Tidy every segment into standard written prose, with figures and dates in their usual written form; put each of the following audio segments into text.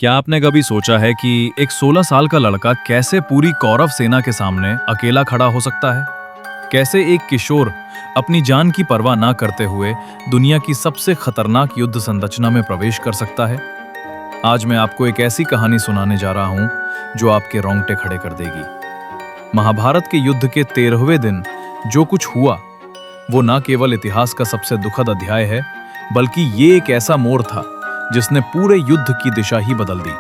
क्या आपने कभी सोचा है कि एक 16 साल का लड़का कैसे पूरी कौरव सेना के सामने अकेला खड़ा हो सकता है? कैसे एक किशोर अपनी जान की परवाह ना करते हुए दुनिया की सबसे खतरनाक युद्ध संरचना में प्रवेश कर सकता है? आज मैं आपको एक ऐसी कहानी सुनाने जा रहा हूं जो आपके रोंगटे खड़े कर देगी। महाभारत के युद्ध के 13वें दिन जो कुछ हुआ वो न केवल इतिहास का सबसे दुखद अध्याय है, बल्कि ये एक ऐसा मोड़ था जिसने पूरे युद्ध की दिशा ही बदल दी।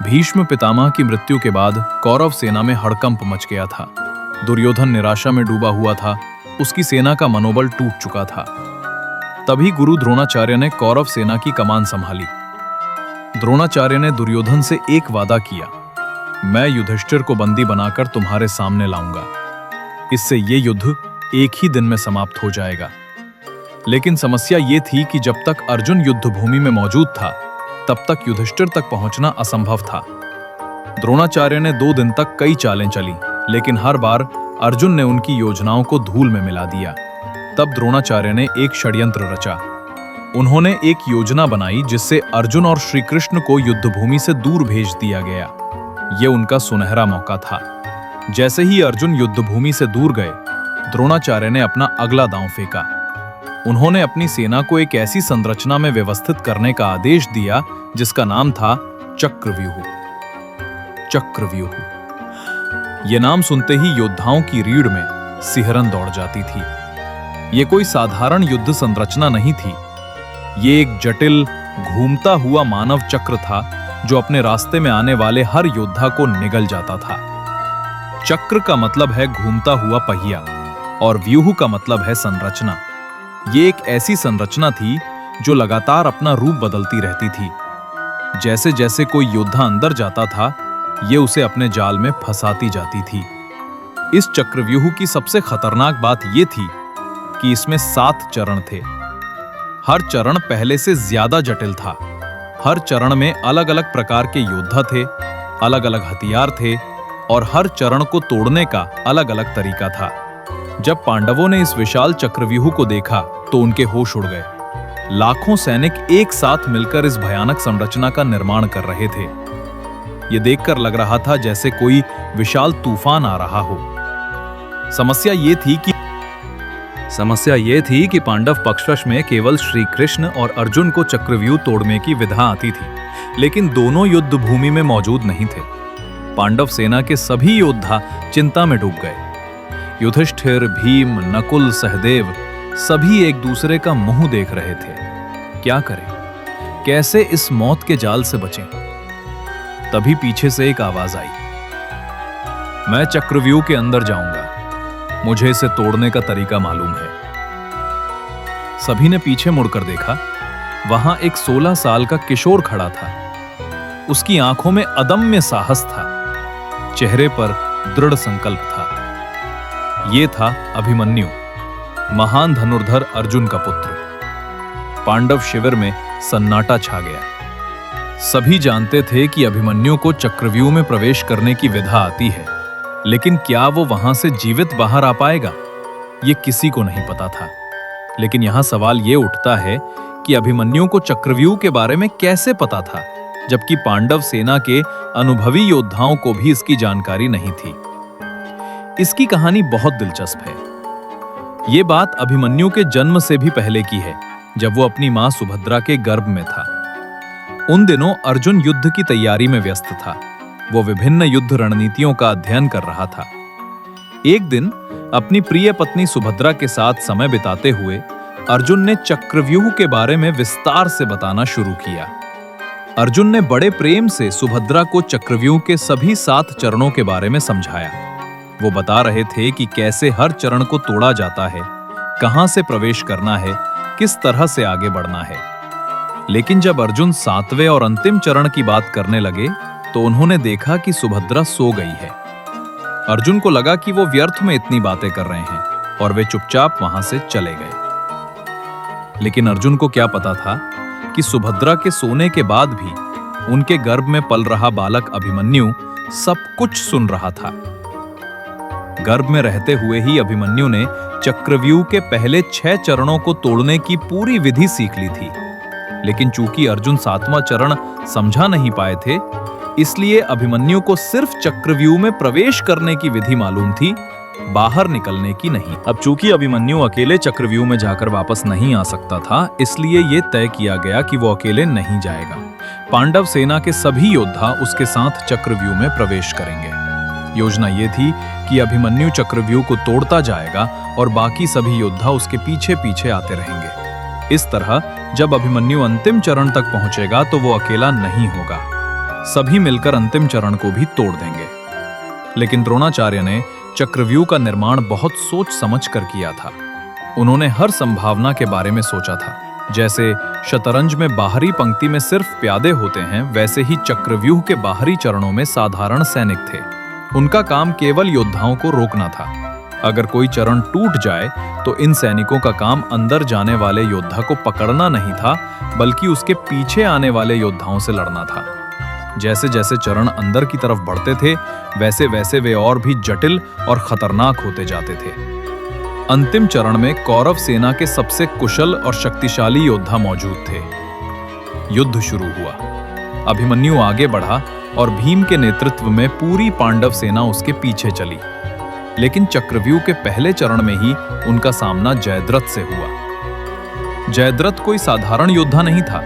भीष्म पितामह की मृत्यु के बाद कौरव सेना में हड़कंप मच गया था। दुर्योधन निराशा में डूबा हुआ था, उसकी सेना का मनोबल टूट चुका था। तभी गुरु द्रोणाचार्य ने कौरव सेना की कमान संभाली। द्रोणाचार्य ने दुर्योधन से एक वादा किया, मैं युधिष्ठिर को बंदी बनाकर तुम्हारे सामने लाऊंगा। इससे ये युद्ध एक ही दिन में समाप्त हो जाएगा। लेकिन समस्या ये थी कि जब तक अर्जुन युद्ध भूमि में मौजूद था, तब तक युधिष्ठिर तक पहुंचना असंभव था। द्रोणाचार्य ने 2 दिन तक कई चालें चली, लेकिन हर बार अर्जुन ने उनकी योजनाओं को धूल में मिला दिया। तब द्रोणाचार्य ने एक षड्यंत्र रचा। उन्होंने एक योजना बनाई जिससे अर्जुन और श्री कृष्ण को युद्ध भूमि से दूर भेज दिया गया। यह उनका सुनहरा मौका था। जैसे ही अर्जुन युद्ध भूमि से दूर गए, द्रोणाचार्य ने अपना अगला दांव फेंका। उन्होंने अपनी सेना को एक ऐसी संरचना में व्यवस्थित करने का आदेश दिया जिसका नाम था चक्रव्यूह। चक्रव्यूह, यह नाम सुनते ही योद्धाओं की रीढ़ में सिहरन दौड़ जाती थी। यह कोई साधारण युद्ध संरचना नहीं थी। यह एक जटिल, घूमता हुआ मानव चक्र था जो अपने रास्ते में आने वाले हर योद्धा को निगल जाता था। चक्र का मतलब है घूमता हुआ पहिया और व्यूह का मतलब है संरचना। ये एक ऐसी संरचना थी जो लगातार अपना रूप बदलती रहती थी। जैसे जैसे कोई योद्धा अंदर जाता था, ये उसे अपने जाल में फंसाती जाती थी। इस चक्रव्यूह की सबसे खतरनाक बात ये थी कि इसमें 7 चरण थे। हर चरण पहले से ज्यादा जटिल था। हर चरण में अलग अलग प्रकार के योद्धा थे, अलग अलग हथियार थे और हर चरण को तोड़ने का अलग अलग तरीका था। जब पांडवों ने इस विशाल चक्रव्यूह को देखा तो उनके होश उड़ गए। लाखों सैनिक एक साथ मिलकर इस भयानक संरचना का निर्माण कर रहे थे। यह देखकर लग रहा था जैसे कोई विशाल तूफान आ रहा हो। समस्या ये थी कि पांडव पक्षवश में केवल श्री कृष्ण और अर्जुन को चक्रव्यूह तोड़ने की विधा आती थी, लेकिन दोनों युद्ध भूमि में मौजूद नहीं थे। पांडव सेना के सभी योद्धा चिंता में डूब गए। युधिष्ठिर, भीम, नकुल, सहदेव सभी एक दूसरे का मुंह देख रहे थे। क्या करें? कैसे इस मौत के जाल से बचें? तभी पीछे से एक आवाज आई, मैं चक्रव्यूह के अंदर जाऊंगा, मुझे इसे तोड़ने का तरीका मालूम है। सभी ने पीछे मुड़कर देखा। वहां एक 16 साल का किशोर खड़ा था। उसकी आंखों में अदम्य साहस था, चेहरे पर दृढ़ संकल्प था। ये था अभिमन्यु, महान धनुर्धर अर्जुन का पुत्र। पांडव शिविर में सन्नाटा छा गया। सभी जानते थे कि अभिमन्यु को चक्रव्यूह में प्रवेश करने की विधा आती है, लेकिन क्या वो वहां से जीवित बाहर आ पाएगा, ये किसी को नहीं पता था। लेकिन यहां सवाल ये उठता है कि अभिमन्यु को चक्रव्यूह के बारे में कैसे पता था, जबकि पांडव सेना के अनुभवी योद्धाओं को भी इसकी जानकारी नहीं थी। इसकी कहानी बहुत दिलचस्प है। ये बात अभिमन्यु के जन्म से भी पहले की है, जब वो अपनी मां सुभद्रा के गर्भ में था। उन दिनों अर्जुन युद्ध की तैयारी में व्यस्त था। वो विभिन्न युद्ध रणनीतियों का अध्ययन कर रहा था। एक दिन अपनी प्रिय पत्नी सुभद्रा के साथ समय बिताते हुए अर्जुन ने चक्रव्यूह के बारे में विस्तार से बताना शुरू किया। अर्जुन ने बड़े प्रेम से सुभद्रा को चक्रव्यूह के सभी 7 चरणों के बारे में समझाया। वो बता रहे थे कि कैसे हर चरण को तोड़ा जाता है, कहां से प्रवेश करना है, किस तरह से आगे बढ़ना है। लेकिन जब अर्जुन 7वें और अंतिम चरण की बात करने लगे तो उन्होंने देखा कि सुभद्रा सो गई है। अर्जुन को लगा कि वो व्यर्थ में इतनी बातें कर रहे हैं और वे चुपचाप वहां से चले गए। लेकिन अर्जुन को क्या पता था कि सुभद्रा के सोने के बाद भी उनके गर्भ में पल रहा बालक अभिमन्यु सब कुछ सुन रहा था। गर्भ में रहते हुए ही अभिमन्यु ने चक्रव्यूह के पहले 6 चरणों को तोड़ने की पूरी विधि सीख ली थी। लेकिन चूंकि अर्जुन 7वां चरण समझा नहीं पाए थे, इसलिए अभिमन्यु को सिर्फ चक्रव्यूह में प्रवेश करने की विधि मालूम थी, बाहर निकलने की नहीं। अब चूंकि अभिमन्यु अकेले चक्रव्यूह में जाकर वापस नहीं आ सकता था, इसलिए यह तय किया गया कि वो अकेले नहीं जाएगा। पांडव सेना के सभी योद्धा उसके साथ चक्रव्यूह में प्रवेश करेंगे। योजना ये थी कि अभिमन्यु चक्रव्यूह को तोड़ता जाएगा और बाकी सभी योद्धा उसके पीछे पीछे आते रहेंगे। इस तरह जब अभिमन्यु अंतिम चरण तक पहुंचेगा तो वो अकेला नहीं होगा, सभी मिलकर अंतिम चरण को भी तोड़ देंगे। लेकिन द्रोणाचार्य ने चक्रव्यूह का निर्माण बहुत सोच समझ कर किया था। उन्होंने हर संभावना के बारे में सोचा था। जैसे शतरंज में बाहरी पंक्ति में सिर्फ प्यादे होते हैं, वैसे ही चक्रव्यूह के बाहरी चरणों में साधारण सैनिक थे। उनका काम केवल योद्धाओं को रोकना था। अगर कोई चरण टूट जाए तो इन सैनिकों का काम अंदर जाने वाले योद्धा को पकड़ना नहीं था, बल्कि उसके पीछे आने वाले योद्धाओं से लड़ना था। जैसे जैसे चरण अंदर की तरफ बढ़ते थे, वैसे वैसे वे और भी जटिल और खतरनाक होते जाते थे। अंतिम चरण में कौरव सेना के सबसे कुशल और शक्तिशाली योद्धा मौजूद थे। युद्ध शुरू हुआ। अभिमन्यु आगे बढ़ा और भीम के नेतृत्व में पूरी पांडव सेना उसके पीछे चली। लेकिन चक्रव्यूह के पहले चरण में ही उनका सामना जयद्रथ से हुआ। जयद्रथ कोई साधारण योद्धा नहीं था।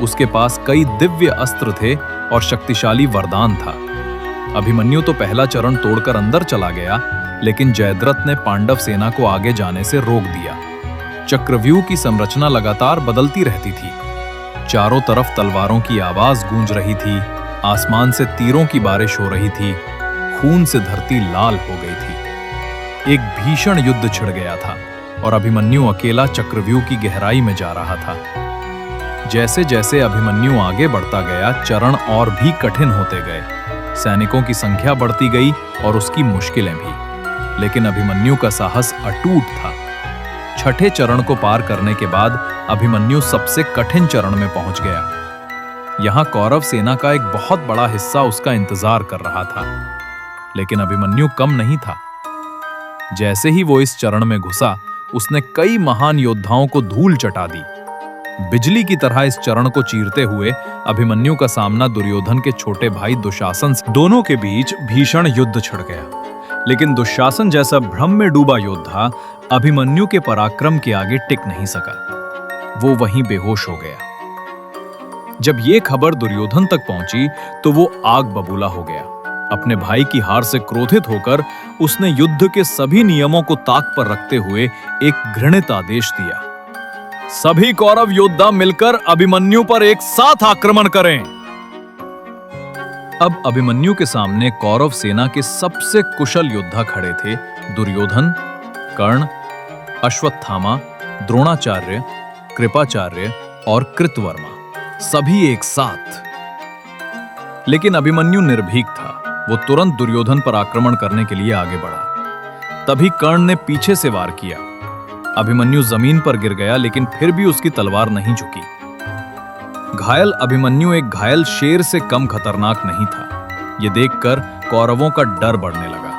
उसके पास कई दिव्य अस्त्र थे और शक्तिशाली वरदान था। अभिमन्यु तो पहला चरण तोड़कर अंदर चला गया, लेकिन जयद्रथ ने पांडव सेना को आगे जाने से रोक दिया। चक्रव्यूह की संरचना लगातार बदलती रहती थी। चारों तरफ तलवारों की आवाज गूंज रही थी, आसमान से तीरों की बारिश हो रही थी, खून से धरती लाल हो गई थी। एक भीषण युद्ध छिड़ गया था और अभिमन्यु अकेला चक्रव्यूह की गहराई में जा रहा था। जैसे जैसे अभिमन्यु आगे बढ़ता गया, चरण और भी कठिन होते गए। सैनिकों की संख्या बढ़ती गई और उसकी मुश्किलें भी। लेकिन अभिमन्यु का साहस अटूट था। छठे चरण को पार करने के बाद अभिमन्यु सबसे कठिन चरण में पहुंच गया। यहां कौरव सेना का एक बहुत बड़ा हिस्सा उसका इंतजार कर रहा था, लेकिन अभिमन्यु कम नहीं था। जैसे ही वो इस चरण में घुसा, उसने कई महान योद्धाओं को धूल चटा दी। बिजली की तरह इस चरण को चीरते हुए अभिमन्यु का सामना दुर्योधन के छोटे भाई दुशासन से। दोनों के बीच भीषण युद्ध छिड़ गया। लेकिन दुशासन जैसा भ्रम में डूबा योद्धा अभिमन्यु के पराक्रम के आगे टिक नहीं सका। वो वहीं बेहोश हो गया। जब ये खबर दुर्योधन तक पहुंची तो वो आग बबूला हो गया। अपने भाई की हार से क्रोधित होकर उसने युद्ध के सभी नियमों को ताक पर रखते हुए एक घृणित आदेश दिया। सभी कौरव योद्धा मिलकर अभिमन्यु पर एक साथ आक्रमण करें। अब अभिमन्यु के सामने कौरव सेना के सबसे कुशल योद्धा खड़े थे। दुर्योधन, कर्ण, अश्वत्थामा, द्रोणाचार्य, कृपाचार्य और कृतवर्मा, सभी एक साथ। लेकिन अभिमन्यु निर्भीक था। वो तुरंत दुर्योधन पर आक्रमण करने के लिए आगे बढ़ा। तभी कर्ण ने पीछे से वार किया। अभिमन्यु जमीन पर गिर गया, लेकिन फिर भी उसकी तलवार नहीं झुकी। घायल अभिमन्यु एक घायल शेर से कम खतरनाक नहीं था। यह देखकर कौरवों का डर बढ़ने लगा।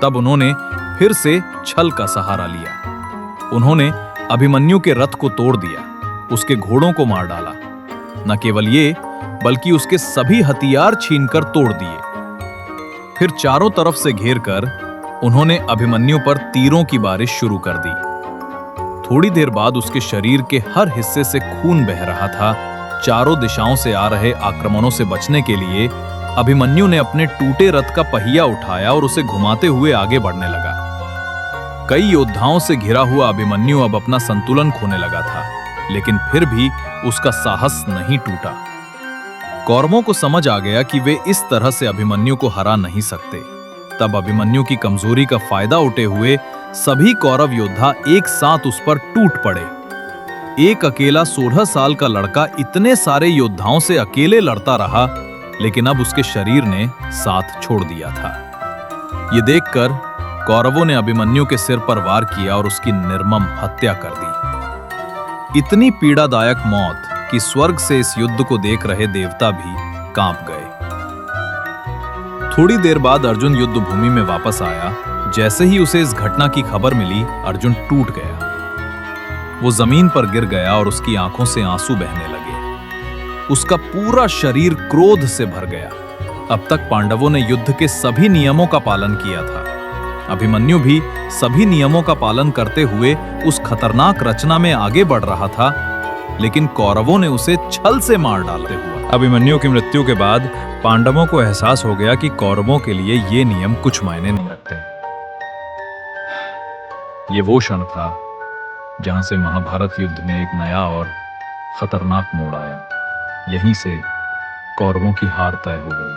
तब उन्होंने फिर से छल का सहारा लिया। उन्होंने अभिमन्यु के रथ को तोड़ दिया, उसके घोड़ों को मार डाला। न केवल ये, बल्कि उसके सभी हथियार छीनकर तोड़ दिए। फिर चारों तरफ से घेरकर उन्होंने अभिमन्यु पर तीरों की बारिश शुरू कर दी। थोड़ी देर बाद उसके शरीर के हर हिस्से से खून बह रहा था। चारों दिशाओं से आ रहे आक्रमणों से बचने के लिए अभिमन्यु ने अपने टूटे रथ का पहिया उठाया और उसे घुमाते हुए आगे बढ़ने लगा। कई योद्धाओं से घिरा हुआ अभिमन्यु अब अपना संतुलन खोने लगा था, लेकिन फिर भी उसका साहस नहीं टूटा। कौरवों को समझ आ गया कि वे इस तरह से अभिमन्यु को हरा नहीं सकते। तब अभिमन्यु की कमजोरी का फायदा उठे हुए सभी कौरव योद्धा एक साथ उस पर टूट पड़े। एक अकेला 16 साल का लड़का इतने सारे योद्धाओं से अकेले लड़ता रहा, लेकिन अब उसके शरीर ने साथ छोड़ दिया था। ये देखकर कौरवों ने अभिमन्यु के सिर पर वार किया और उसकी निर्मम हत्या कर दी। इतनी पीड़ादायक मौत कि स्वर्ग से इस युद्ध को देख रहे देवता भी कांप गए। थोड़ी देर बाद अर्जुन युद्ध भूमि में वापस आया। जैसे ही उसे इस घटना की खबर मिली, अर्जुन टूट गया। वो जमीन पर गिर गया और उसकी आंखों से आंसू बहने लगे। उसका पूरा शरीर क्रोध से भर गया। अब तक पांडवों ने युद्ध के सभी नियमों का पालन किया था। अभिमन्यु भी सभी नियमों का पालन करते हुए उस खतरनाक रचना में आगे बढ़ रहा था, लेकिन कौरवों ने उसे छल से मार डालते हुआ। अभिमन्यु की मृत्यु के बाद पांडवों को एहसास हो गया कि कौरवों के लिए ये नियम कुछ मायने नहीं रखते। ये वो क्षण था जहां से महाभारत युद्ध में एक नया और खतरनाक मोड़ आया। यहीं से कौरवों की हार तय हो गई।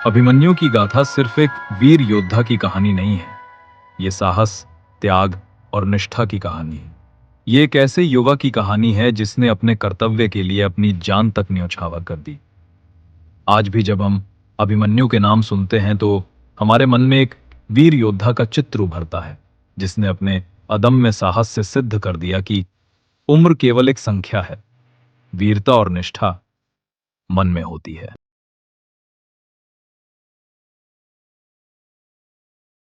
अभिमन्यु की गाथा सिर्फ एक वीर योद्धा की कहानी नहीं है, ये साहस, त्याग और निष्ठा की कहानी है। ये एक ऐसे युवा की कहानी है जिसने अपने कर्तव्य के लिए अपनी जान तक न्यौछावर कर दी। आज भी जब हम अभिमन्यु के नाम सुनते हैं तो हमारे मन में एक वीर योद्धा का चित्र उभरता है, जिसने अपने अदम्य साहस से सिद्ध कर दिया कि उम्र केवल एक संख्या है, वीरता और निष्ठा मन में होती है।